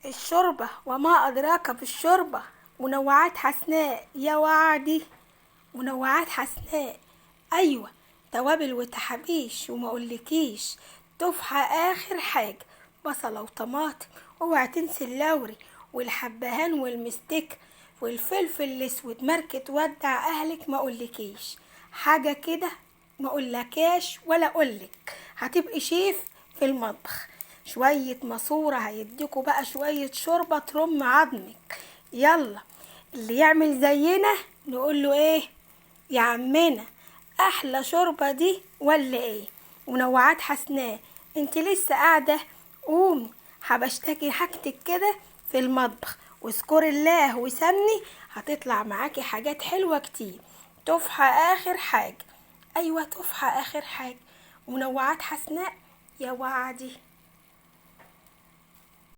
الشوربة وما أدراك بالشوربة. منوعات حسناء يا وعدي. منوعات حسناء. أيوة. توابل وتحابيش وما أقولكيش. تفحى آخر حاجة. بصلة وطماطم. اوعي تنسي اللوري والحبهان والمستك والفلفل الأسود. ماركة ودع أهلك ما أقولكيش حاجة كده. ما أقولكاش ولا أقولك هتبقي شيف في المطبخ. شوية ماسورة هيديكوا بقى شوية شوربة ترم عظمك. يلا اللي يعمل زينا نقوله ايه يا عمنا؟ احلى شوربة دي ولا ايه؟ منوعات حسناء. انت لسه قاعدة؟ قومي هبشتكي حاجتك كده في المطبخ واذكري الله وسمني. هتطلع معاكي حاجات حلوة كتير. تفحى اخر حاجة. ايوه تفحى اخر حاجة. منوعات حسناء يا وعدي.